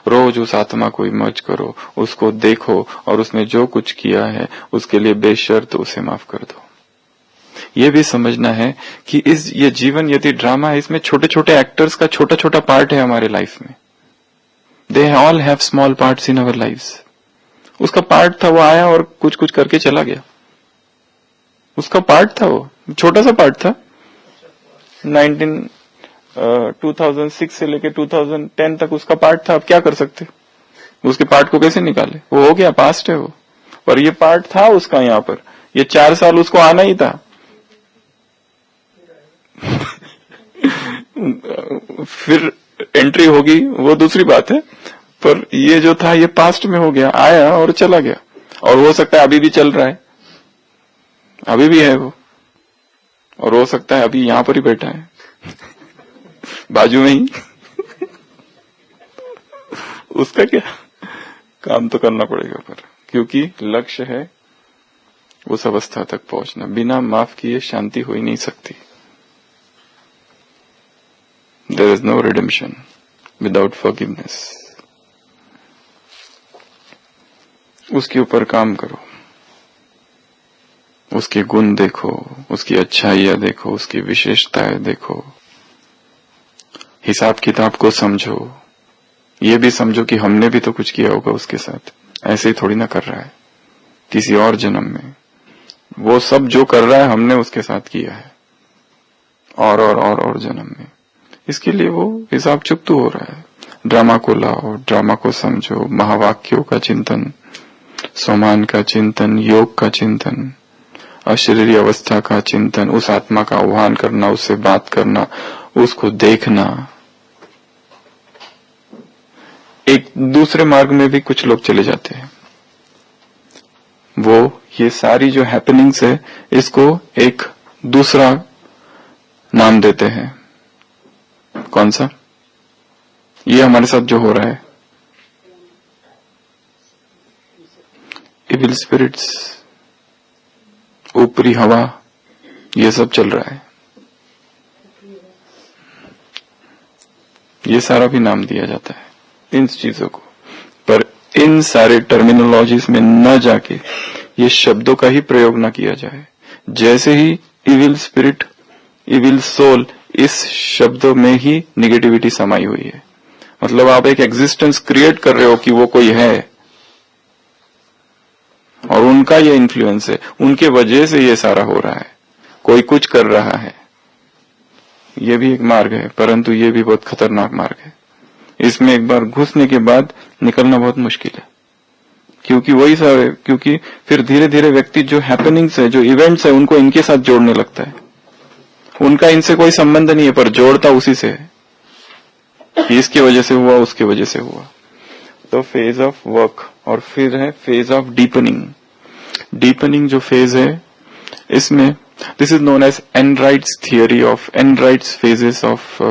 रोज उस आत्मा को इमर्ज करो, उसको देखो और उसने जो कुछ किया है उसके लिए बेशर्त उसे माफ कर दो। ये भी समझना है कि ये जीवन यदि ड्रामा है, इसमें छोटे छोटे एक्टर्स का छोटा छोटा पार्ट है हमारे लाइफ में। They all have small parts in our lives. उसका पार्ट था, वो आया और कुछ कुछ करके चला गया। उसका पार्ट था, वो छोटा सा पार्ट था। 2006 से लेके 2010 तक उसका पार्ट था। अब क्या कर सकते? उसके पार्ट को कैसे निकाले? वो हो गया, पास्ट है वो। पर ये पार्ट था उसका यहाँ पर, ये 4 साल उसको आना ही था। फिर एंट्री होगी वो दूसरी बात है, पर ये जो था ये पास्ट में हो गया, आया और चला गया। और हो सकता है अभी भी चल रहा है, अभी भी है वो, और हो सकता है अभी यहां पर ही बैठा है बाजू में ही उसका क्या, काम तो करना पड़ेगा पर, क्योंकि लक्ष्य है उस अवस्था तक पहुंचना। बिना माफ किए शांति हो ही नहीं सकती। There is no redemption without forgiveness. उसके ऊपर काम करो, उसके गुण देखो, उसकी अच्छाइयां देखो, उसकी विशेषताएं देखो, हिसाब किताब को समझो। ये भी समझो कि हमने भी तो कुछ किया होगा उसके साथ, ऐसे ही थोड़ी ना कर रहा है, किसी और जन्म में वो सब जो कर रहा है हमने उसके साथ किया है, और जन्म में। इसके लिए वो हिसाब चुकतू हो रहा है। ड्रामा को लाओ, ड्रामा को समझो, महावाक्यों का चिंतन, सोमान का चिंतन, योग का चिंतन, अशरीरी अवस्था का चिंतन, उस आत्मा का आह्वान करना, उससे बात करना, उसको देखना। एक दूसरे मार्ग में भी कुछ लोग चले जाते हैं, वो ये सारी जो हैपनिंग्स है इसको एक दूसरा नाम देते हैं। कौन सा? ये हमारे साथ जो हो रहा है, इविल स्पिरिट्स, ऊपरी हवा, ये सब चल रहा है, ये सारा भी नाम दिया जाता है इन चीजों को। पर इन सारे टर्मिनोलॉजीज में न जाके ये शब्दों का ही प्रयोग न किया जाए। जैसे ही इविल स्पिरिट, इविल सोल, इस शब्दों में ही निगेटिविटी समाई हुई है। मतलब आप एक एग्जिस्टेंस क्रिएट कर रहे हो कि वो कोई है और उनका ये इन्फ्लुएंस है, उनके वजह से ये सारा हो रहा है, कोई कुछ कर रहा है। ये भी एक मार्ग है, परंतु ये भी बहुत खतरनाक मार्ग है। इसमें एक बार घुसने के बाद निकलना बहुत मुश्किल है, क्योंकि फिर धीरे धीरे व्यक्ति जो हैपनिंग्स है, जो इवेंट्स है, उनको इनके साथ जोड़ने लगता है। उनका इनसे कोई संबंध नहीं है, पर जोड़ता उसी से है कि इसकी वजह से हुआ, उसकी वजह से हुआ। तो फेज ऑफ वर्क, और फिर है फेज ऑफ डीपनिंग। डीपनिंग जो फेज है, इसमें this is known as Enright's theory of Enright's phases of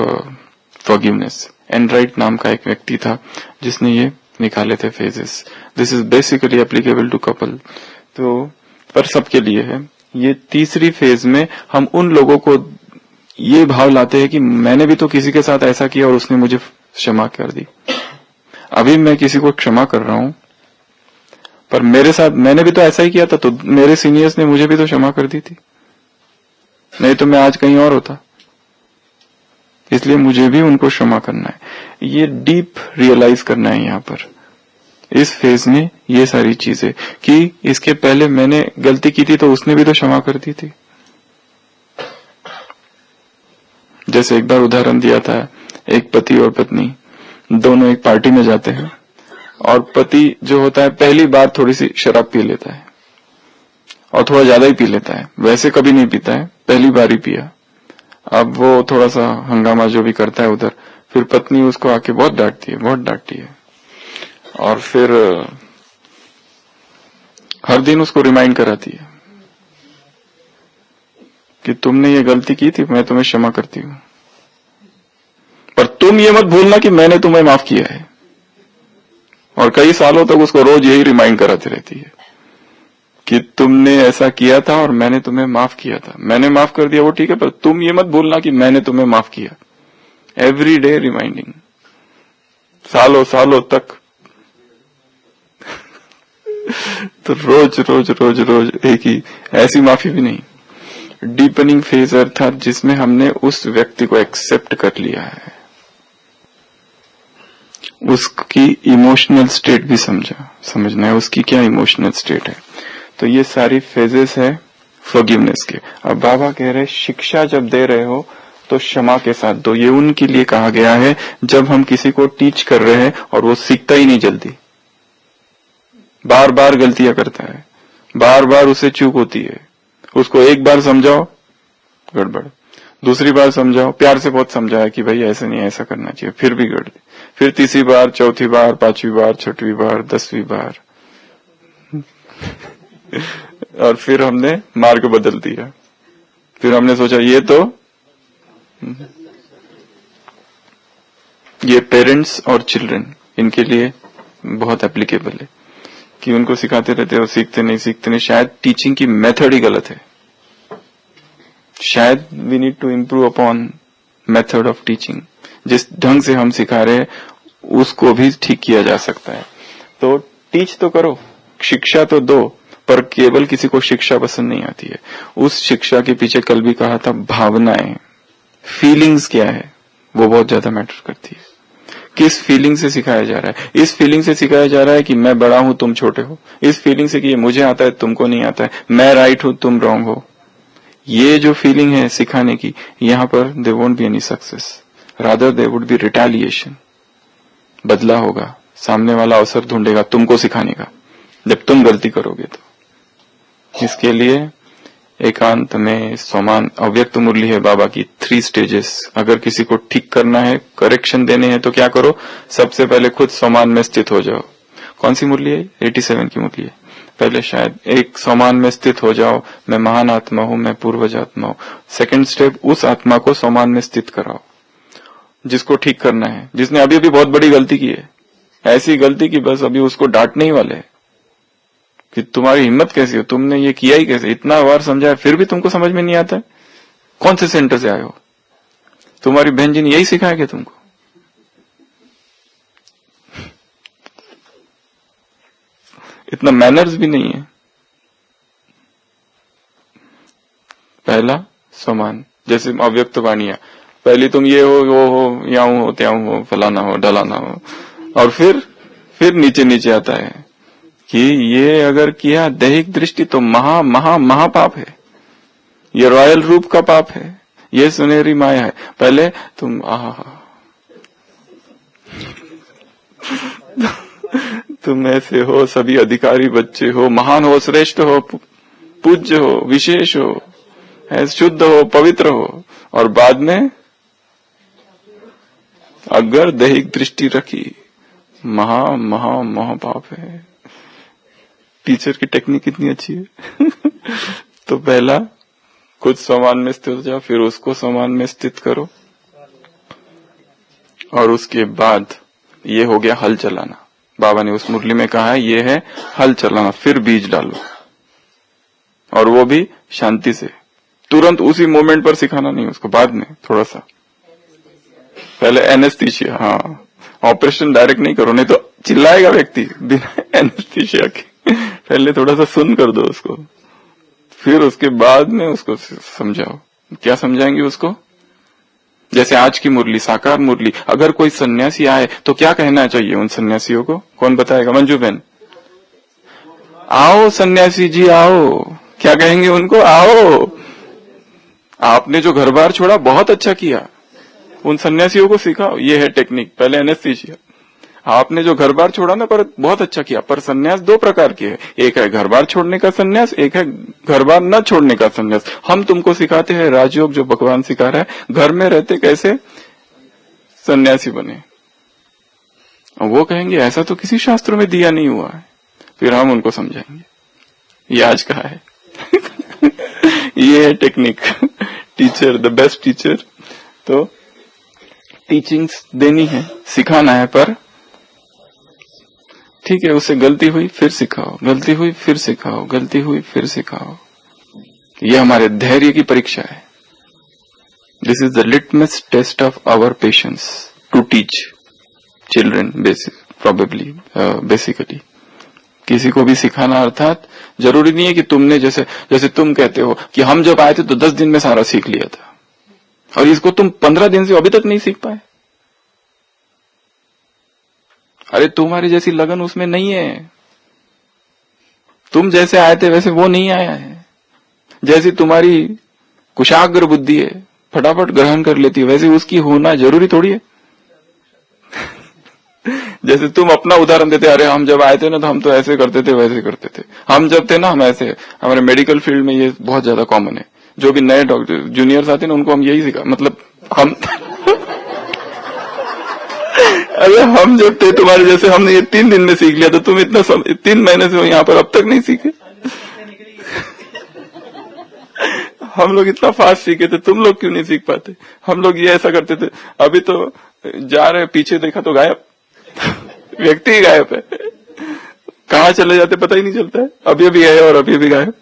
forgiveness. Enright नाम का एक व्यक्ति था जिसने ये निकाले थे phases. This is basically applicable to couple, तो पर सबके लिए है। ये तीसरी फेज में हम उन लोगों को ये भाव लाते हैं कि मैंने भी तो किसी के साथ ऐसा किया और उसने मुझे क्षमा कर दी। अभी मैं किसी को क्षमा कर रहा हूं, पर मेरे साथ मैंने भी तो ऐसा ही किया था, तो मेरे सीनियर्स ने मुझे भी तो क्षमा कर दी थी, नहीं तो मैं आज कहीं और होता। इसलिए मुझे भी उनको क्षमा करना है। ये डीप रियलाइज करना है यहाँ पर इस फेज में, ये सारी चीजें, कि इसके पहले मैंने गलती की थी तो उसने भी तो क्षमा कर दी थी। जैसे एक बार उदाहरण दिया था, एक पति और पत्नी दोनों एक पार्टी में जाते हैं, और पति जो होता है पहली बार थोड़ी सी शराब पी लेता है, और थोड़ा ज्यादा ही पी लेता है। वैसे कभी नहीं पीता है, पहली बार ही पिया। अब वो थोड़ा सा हंगामा जो भी करता है उधर, फिर पत्नी उसको आके बहुत डांटती है, और फिर हर दिन उसको रिमाइंड कराती है कि तुमने ये गलती की थी, मैं तुम्हें क्षमा करती हूँ, पर तुम ये मत भूलना कि मैंने तुम्हें माफ किया है। और कई सालों तक उसको रोज यही रिमाइंड कराती रहती है कि तुमने ऐसा किया था और मैंने तुम्हें माफ किया था। मैंने माफ कर दिया वो ठीक है, पर तुम ये मत भूलना कि मैंने तुम्हें माफ किया। एवरी डे रिमाइंडिंग, सालों तक तो रोज एक ही, ऐसी माफी भी नहीं। डीपनिंग फेज अर्थात जिसमें हमने उस व्यक्ति को एक्सेप्ट कर लिया है, उसकी इमोशनल स्टेट भी समझना है, उसकी क्या इमोशनल स्टेट है। तो ये सारी फेजेस है फॉरगिवनेस के। अब बाबा कह रहे शिक्षा जब दे रहे हो तो क्षमा के साथ दो। ये उनके लिए कहा गया है जब हम किसी को टीच कर रहे हैं और वो सीखता ही नहीं जल्दी, बार बार गलतियां करता है, बार बार उसे चूक होती है। उसको एक बार समझाओ गड़बड़, दूसरी बार समझाओ, प्यार से बहुत समझाया कि भाई ऐसे नहीं, ऐसा करना चाहिए, फिर भी गड़बड़, फिर तीसरी बार, चौथी बार, पांचवी बार, छठवीं बार, 10वीं बार, और फिर हमने मार्ग बदल दिया। फिर हमने सोचा ये पेरेंट्स और चिल्ड्रन, इनके लिए बहुत एप्लीकेबल है कि उनको सिखाते रहते हो, सीखते नहीं। शायद टीचिंग की मेथड ही गलत है। शायद we need to improve upon method of teaching. जिस ढंग से हम सिखा रहे हैं उसको भी ठीक किया जा सकता है। तो टीच तो करो, शिक्षा तो दो, पर केवल किसी को शिक्षा पसंद नहीं आती है। उस शिक्षा के पीछे कल भी कहा था, भावनाएं, फीलिंग्स क्या है, वो बहुत ज्यादा मैटर करती है। किस फीलिंग से सिखाया जा रहा है? इस फीलिंग से सिखाया जा रहा है कि मैं बड़ा हूं तुम छोटे हो। इस फीलिंग से कि ये मुझे आता है तुमको नहीं आता है, मैं राइट हूं तुम रॉन्ग हो। ये जो फीलिंग है सिखाने की, यहां पर there won't be any success, rather there would be retaliation. बदला होगा, सामने वाला अवसर ढूंढेगा तुमको सिखाने का जब तुम गलती करोगे तो। इसके लिए एकांत में सोमान अव्यक्त मुरली है बाबा की 3 स्टेजेस। अगर किसी को ठीक करना है, करेक्शन देने हैं तो क्या करो? सबसे पहले खुद सोमान में स्थित हो जाओ। कौन सी मुरली है? 87 की मुरली है। पहले शायद एक सोमान में स्थित हो जाओ, मैं महान आत्मा हूं, मैं पूर्वज आत्मा हूं। सेकंड स्टेप, उस आत्मा को सोमान में स्थित कराओ जिसको ठीक करना है, जिसने अभी अभी बहुत बड़ी गलती की है, ऐसी गलती की बस अभी उसको डांटने ही वाले है कि तुम्हारी हिम्मत कैसी हो, तुमने ये किया ही कैसे, इतना बार समझाया फिर भी तुमको समझ में नहीं आता है। कौन से सेंटर से आए हो? तुम्हारी बहन जी ने यही सिखाया क्या तुमको? इतना मैनर्स भी नहीं है। पहला समान, जैसे अव्यक्त वाणियां, पहले तुम ये हो, वो हो, याऊ हो, त्याऊ हो, फलाना हो, डलाना हो, और फिर नीचे नीचे आता है कि ये अगर किया दैहिक दृष्टि तो महा महा महापाप है, ये रॉयल रूप का पाप है, ये सुनहरी माया है। पहले तुम तुम ऐसे हो, सभी अधिकारी बच्चे हो, महान हो, श्रेष्ठ हो, पूज्य हो, विशेष हो, शुद्ध हो, पवित्र हो, और बाद में अगर दैहिक दृष्टि रखी, महा महा महापाप है। टीचर की टेक्निक कितनी अच्छी है। तो पहला खुद समान में स्थित हो जाओ, फिर उसको समान में स्थित करो, और उसके बाद ये हो गया हल चलाना। बाबा ने उस मुरली में कहा है ये है हल चलाना, फिर बीज डालो, और वो भी शांति से, तुरंत उसी मोमेंट पर सिखाना नहीं उसको, बाद में थोड़ा सा। पहले एनेस्थीसिया, हाँ, ऑपरेशन डायरेक्ट नहीं करो, नहीं तो चिल्लाएगा व्यक्ति बिना एनेस्थीसिया के। पहले थोड़ा सा सुन कर दो उसको, फिर उसके बाद में उसको समझाओ। क्या समझाएंगे उसको? जैसे आज की मुरली, साकार मुरली, अगर कोई सन्यासी आए तो क्या कहना चाहिए उन सन्यासियों को? कौन बताएगा? मंजू बहन, आओ सन्यासी जी आओ। क्या कहेंगे उनको? आओ, आपने जो घर बार छोड़ा बहुत अच्छा किया। उन सन्यासियों को सिखाओ, ये है टेक्निक। पहले एनेस्थीसिया, आपने जो घर बार छोड़ा ना, पर बहुत अच्छा किया। पर सन्यास 2 प्रकार के है, एक है घर बार छोड़ने का सन्यास, एक है घर बार न छोड़ने का सन्यास। हम तुमको सिखाते हैं राजयोग, जो भगवान सिखा रहा है, घर में रहते कैसे सन्यासी बने। वो कहेंगे ऐसा तो किसी शास्त्रों में दिया नहीं हुआ है। फिर हम उनको समझाएंगे ये आज कहा है। ये है technique. Teacher, the best teacher. तो टीचिंग्स देनी है, सिखाना है, पर ठीक है, उससे गलती हुई फिर सिखाओ, गलती हुई फिर सिखाओ, गलती हुई फिर सिखाओ। ये हमारे धैर्य की परीक्षा है। This is the litmus test of our patience to teach children, basically किसी को भी सिखाना। अर्थात जरूरी नहीं है कि तुमने जैसे तुम कहते हो कि हम जब आए थे तो 10 दिन में सारा सीख लिया था, और इसको तुम 15 दिन से अभी तक नहीं सीख पाए। अरे तुम्हारी जैसी लगन उसमें नहीं है। तुम जैसे आए थे वैसे वो नहीं आया है। जैसी तुम्हारी कुशाग्र बुद्धि है, फटाफट ग्रहण कर लेती है, वैसे उसकी होना जरूरी थोड़ी है। जैसे तुम अपना उदाहरण देते, अरे हम जब आए थे ना तो हम तो ऐसे करते थे, वैसे करते थे, हम जब थे ना हम ऐसे। हमारे मेडिकल फील्ड में ये बहुत ज्यादा कॉमन है। जो भी नए डॉक्टर जूनियर्स आते हैं ना, उनको हम यही सिखा, मतलब हम अरे हम जब थे तुम्हारे जैसे, हमने ये 3 दिन में सीख लिया, तो तुम इतना 3 महीने से हो यहाँ पर, अब तक नहीं सीखे। हम लोग इतना फास्ट सीखे थे, तुम लोग क्यों नहीं सीख पाते? हम लोग ये ऐसा करते थे, अभी तो जा रहे पीछे देखा तो गायब, व्यक्ति ही गायब है, कहाँ चले जाते पता ही नहीं चलता है, अभी अभी है और अभी अभी गायब।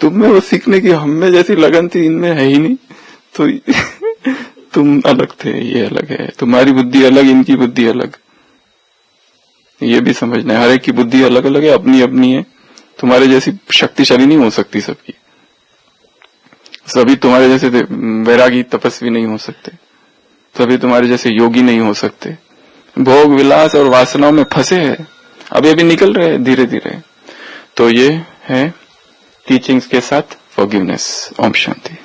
तुम में वो सीखने की हम में जैसी लगन थी, इनमें है ही नहीं। तो तुम अलग थे, ये अलग है, तुम्हारी बुद्धि अलग, इनकी बुद्धि अलग, ये भी समझना है। हर एक की बुद्धि अलग अलग है, अपनी अपनी है, तुम्हारे जैसी शक्तिशाली नहीं हो सकती सबकी, सभी तुम्हारे जैसे वैरागी तपस्वी नहीं हो सकते, सभी तुम्हारे जैसे योगी नहीं हो सकते, भोग विलास और वासनाओं में फंसे हैं, अभी अभी निकल रहे हैं धीरे धीरे। तो ये है टीचिंग्स के साथ फॉरगिवनेस। ओम शांति।